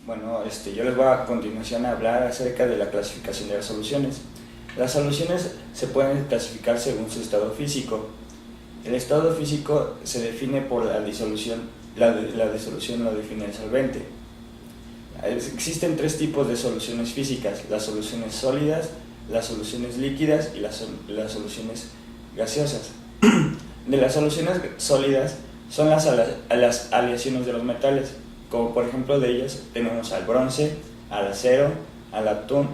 Bueno, yo les voy a continuación a hablar acerca de la clasificación de las soluciones. Las soluciones se pueden clasificar según su estado físico. El estado físico se define por la disolución, la disolución lo define el solvente. Existen tres tipos de soluciones físicas: las soluciones sólidas, las soluciones líquidas y las soluciones gaseosas. De las soluciones sólidas son las aleaciones de los metales, como por ejemplo de ellas tenemos al bronce, al acero, al latón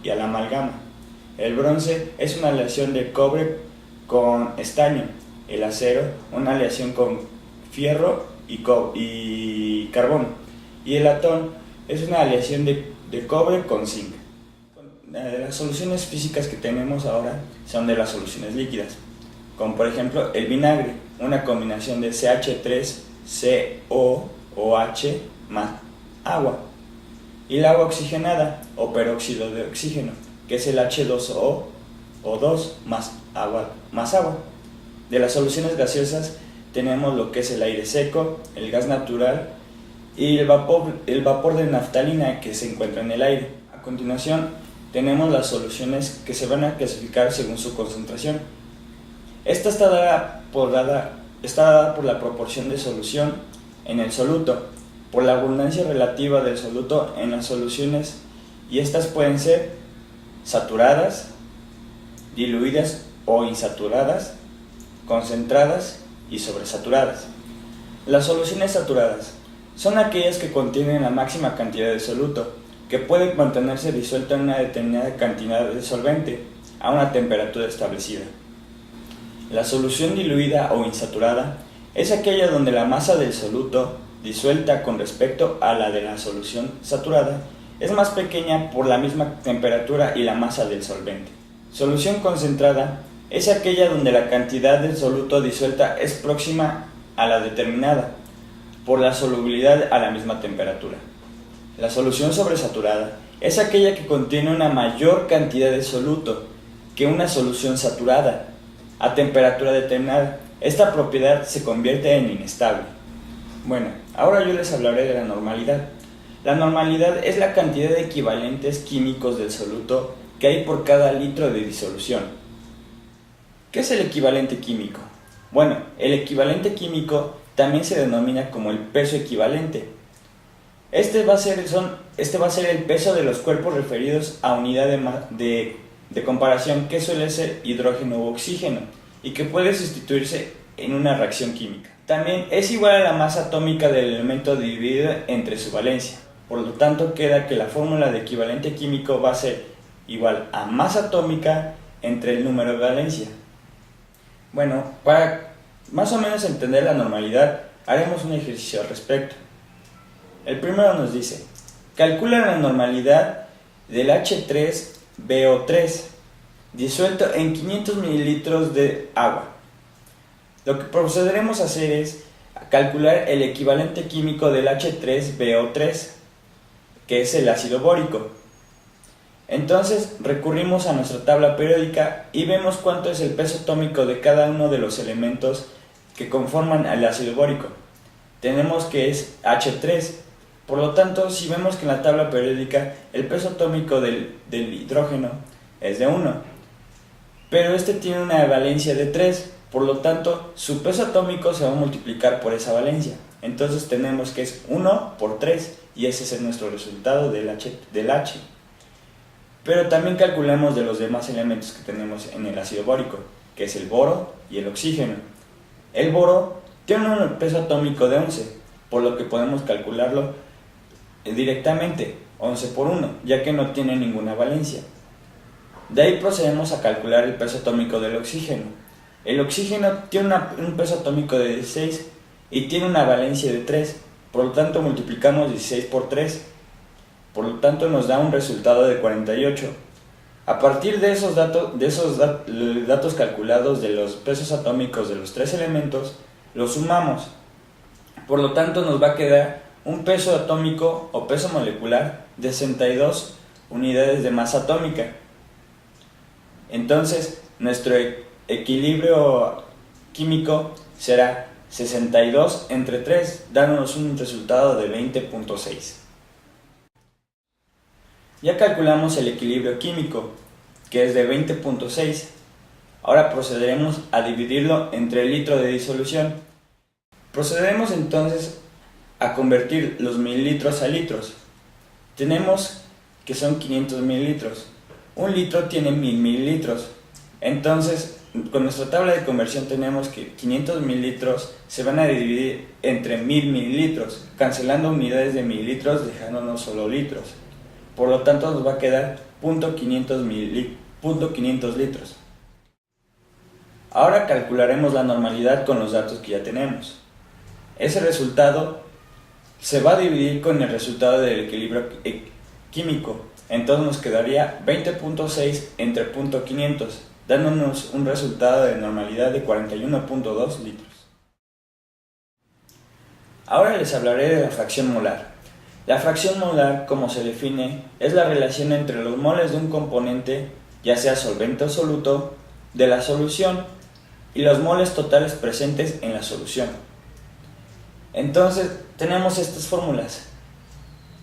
y al amalgama. El bronce es una aleación de cobre con estaño, el acero una aleación con fierro y carbono, y el latón es una aleación de cobre con zinc. Las soluciones físicas que tenemos ahora son de las soluciones líquidas, como por ejemplo el vinagre, una combinación de CH3COOH más agua, y el agua oxigenada o peróxido de oxígeno, que es el H2O o 2 más agua. De las soluciones gaseosas tenemos lo que es el aire seco, el gas natural y el vapor de naftalina que se encuentra en el aire. A continuación tenemos las soluciones que se van a clasificar según su concentración. Esta está dada por la proporción de solución en el soluto, por la abundancia relativa del soluto en las soluciones, y estas pueden ser saturadas, diluidas o insaturadas, concentradas y sobresaturadas. Las soluciones saturadas son aquellas que contienen la máxima cantidad de soluto, que puede mantenerse disuelta en una determinada cantidad de solvente a una temperatura establecida. La solución diluida o insaturada es aquella donde la masa del soluto disuelta con respecto a la de la solución saturada es más pequeña por la misma temperatura y la masa del solvente. Solución concentrada es aquella donde la cantidad del soluto disuelta es próxima a la determinada por la solubilidad a la misma temperatura. La solución sobresaturada es aquella que contiene una mayor cantidad de soluto que una solución saturada a temperatura determinada. Esta propiedad se convierte en inestable. Bueno, ahora yo les hablaré de la normalidad. La normalidad es la cantidad de equivalentes químicos del soluto que hay por cada litro de disolución. ¿Qué es el equivalente químico? Bueno, el equivalente químico también se denomina como el peso equivalente. Este va a ser el peso de los cuerpos referidos a unidad de comparación, que suele ser hidrógeno u oxígeno, y que puede sustituirse en una reacción química. También es igual a la masa atómica del elemento dividida entre su valencia. Por lo tanto, queda que la fórmula de equivalente químico va a ser igual a masa atómica entre el número de valencia. Bueno, para más o menos entender la normalidad, haremos un ejercicio al respecto. El primero nos dice: calcula la normalidad del H3BO3 disuelto en 500 mililitros de agua. Lo que procederemos a hacer es calcular el equivalente químico del H3BO3, que es el ácido bórico. Entonces recurrimos a nuestra tabla periódica y vemos cuánto es el peso atómico de cada uno de los elementos que conforman el ácido bórico. Tenemos que es H3, por lo tanto, si vemos que en la tabla periódica el peso atómico del hidrógeno es de 1, pero este tiene una valencia de 3, por lo tanto su peso atómico se va a multiplicar por esa valencia. Entonces tenemos que es 1 por 3, y ese es nuestro resultado del H. Pero también calculamos de los demás elementos que tenemos en el ácido bórico, que es el boro y el oxígeno. El boro tiene un peso atómico de 11, por lo que podemos calcularlo directamente, 11 por 1, ya que no tiene ninguna valencia. De ahí procedemos a calcular el peso atómico del oxígeno. El oxígeno tiene un peso atómico de 16 y tiene una valencia de 3, por lo tanto multiplicamos 16 por 3, por lo tanto nos da un resultado de 48. A partir de esos datos calculados de los pesos atómicos de los tres elementos, los sumamos. Por lo tanto nos va a quedar un peso atómico o peso molecular de 62 unidades de masa atómica. Entonces nuestro equilibrio químico será 62 entre 3, dándonos un resultado de 20.6. Ya calculamos el equilibrio químico, que es de 20.6. Ahora procederemos a dividirlo entre el litro de disolución. Procedemos entonces a convertir los mililitros a litros. Tenemos que son 500 mililitros. Un litro tiene 1000 mililitros. Entonces, con nuestra tabla de conversión tenemos que 500 mililitros se van a dividir entre 1000 mililitros, cancelando unidades de mililitros, dejándonos solo litros. Por lo tanto, nos va a quedar 0.500 litros. Ahora calcularemos la normalidad con los datos que ya tenemos. Ese resultado se va a dividir con el resultado del equilibrio químico. Entonces nos quedaría 20.6 entre 0.500, dándonos un resultado de normalidad de 41.2 litros. Ahora les hablaré de la fracción molar. La fracción molar, como se define, es la relación entre los moles de un componente, ya sea solvente o soluto, de la solución y los moles totales presentes en la solución. Entonces tenemos estas fórmulas.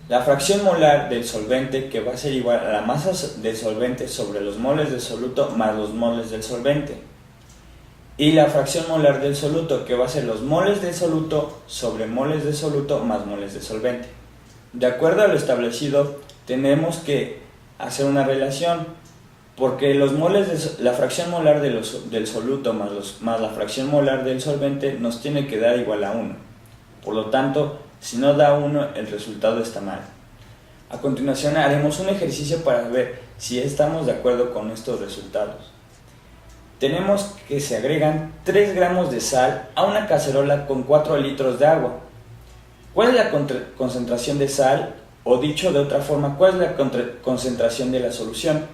La fracción molar del solvente, que va a ser igual a la masa del solvente sobre los moles del soluto más los moles del solvente. Y la fracción molar del soluto, que va a ser los moles del soluto sobre moles de soluto más moles de solvente. De acuerdo a lo establecido, tenemos que hacer una relación, porque los moles la fracción molar del soluto más la fracción molar del solvente nos tiene que dar igual a 1. Por lo tanto, si no da 1, el resultado está mal. A continuación haremos un ejercicio para ver si estamos de acuerdo con estos resultados. Tenemos que se agregan 3 gramos de sal a una cacerola con 4 litros de agua. ¿Cuál es la concentración de sal? O dicho de otra forma, ¿cuál es la concentración de la solución?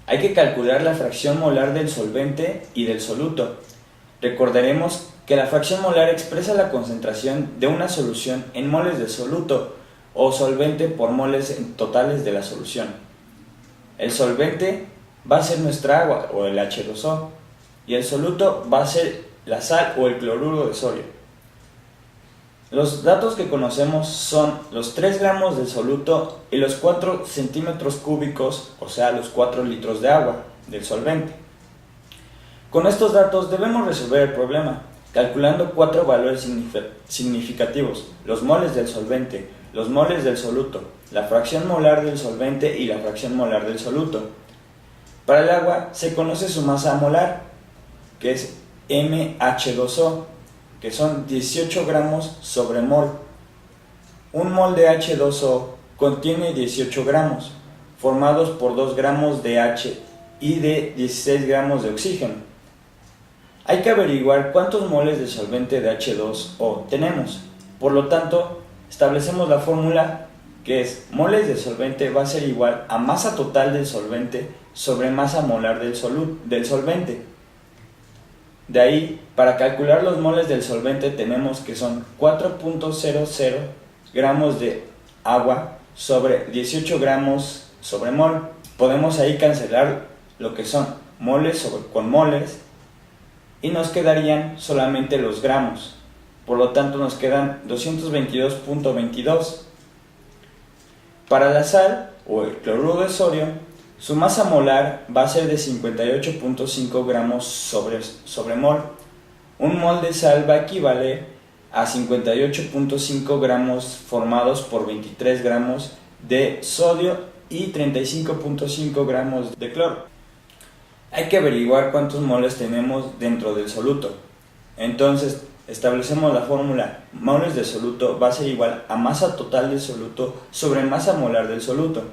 Hay que calcular la fracción molar del solvente y del soluto. Recordaremos que la fracción molar expresa la concentración de una solución en moles de soluto o solvente por moles totales de la solución. El solvente va a ser nuestra agua o el H2O y el soluto va a ser la sal o el cloruro de sodio. Los datos que conocemos son los 3 gramos de soluto y los 4 centímetros cúbicos, o sea, los 4 litros de agua del solvente. Con estos datos debemos resolver el problema, calculando 4 valores significativos: los moles del solvente, los moles del soluto, la fracción molar del solvente y la fracción molar del soluto. Para el agua se conoce su masa molar, que es MH2O, que son 18 gramos sobre mol. Un mol de H2O contiene 18 gramos, formados por 2 gramos de H y de 16 gramos de oxígeno. Hay que averiguar cuántos moles de solvente de H2O tenemos. Por lo tanto, establecemos la fórmula, que es moles de solvente va a ser igual a masa total del solvente sobre masa molar del solvente. De ahí, para calcular los moles del solvente tenemos que son 4.00 gramos de agua sobre 18 gramos sobre mol. Podemos ahí cancelar lo que son moles con moles y nos quedarían solamente los gramos. Por lo tanto nos quedan 222.22. Para la sal o el cloruro de sodio, su masa molar va a ser de 58.5 gramos sobre mol. Un mol de sal va a equivaler a 58.5 gramos formados por 23 gramos de sodio y 35.5 gramos de cloro. Hay que averiguar cuántos moles tenemos dentro del soluto. Entonces establecemos la fórmula: moles de soluto va a ser igual a masa total del soluto sobre masa molar del soluto.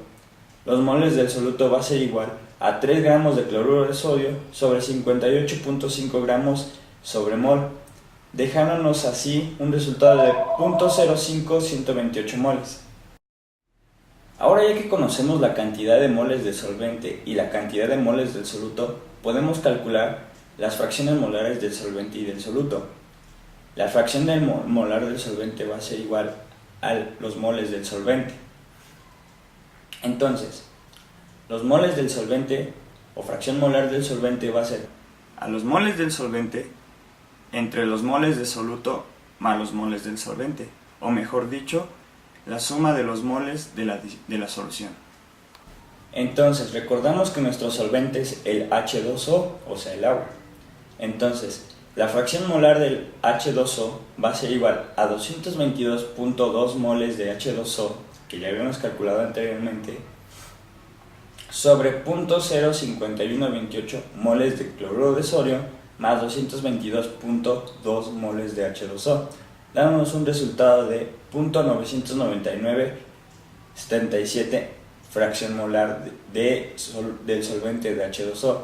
Los moles del soluto va a ser igual a 3 gramos de cloruro de sodio sobre 58.5 gramos sobre mol, dejándonos así un resultado de 0.05128 moles. Ahora, ya que conocemos la cantidad de moles de solvente y la cantidad de moles del soluto, podemos calcular las fracciones molares del solvente y del soluto. La fracción molar del solvente va a ser igual a los moles del solvente. Entonces, los moles del solvente o fracción molar del solvente va a ser a los moles del solvente entre los moles de soluto más los moles del solvente, o mejor dicho, la suma de los moles de la solución. Entonces, recordamos que nuestro solvente es el H2O, o sea, el agua. Entonces, la fracción molar del H2O va a ser igual a 222.2 moles de H2O, que ya habíamos calculado anteriormente, sobre 0.05128 moles de cloruro de sodio más 222.2 moles de H2O, dándonos un resultado de 0.99977 fracción molar del solvente de H2O.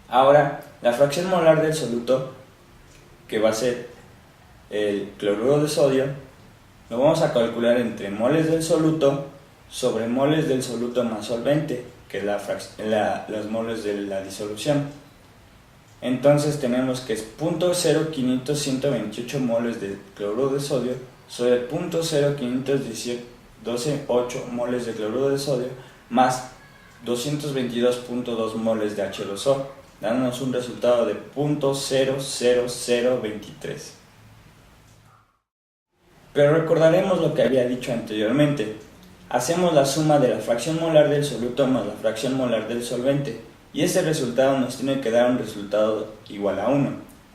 Ahora, la fracción molar del soluto, que va a ser el cloruro de sodio, lo vamos a calcular entre moles del soluto sobre moles del soluto más solvente, que es los moles de la disolución. Entonces tenemos que es 0.05128 moles de cloruro de sodio sobre 0.05128 moles de cloruro de sodio más 222.2 moles de H2O, dándonos un resultado de 0.00023. Pero recordaremos lo que había dicho anteriormente. Hacemos la suma de la fracción molar del soluto más la fracción molar del solvente, y este resultado nos tiene que dar un resultado igual a 1.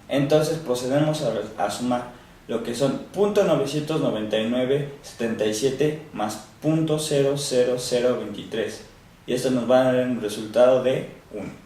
Entonces procedemos a sumar lo que son 0.99977 más 0.00023, y esto nos va a dar un resultado de 1.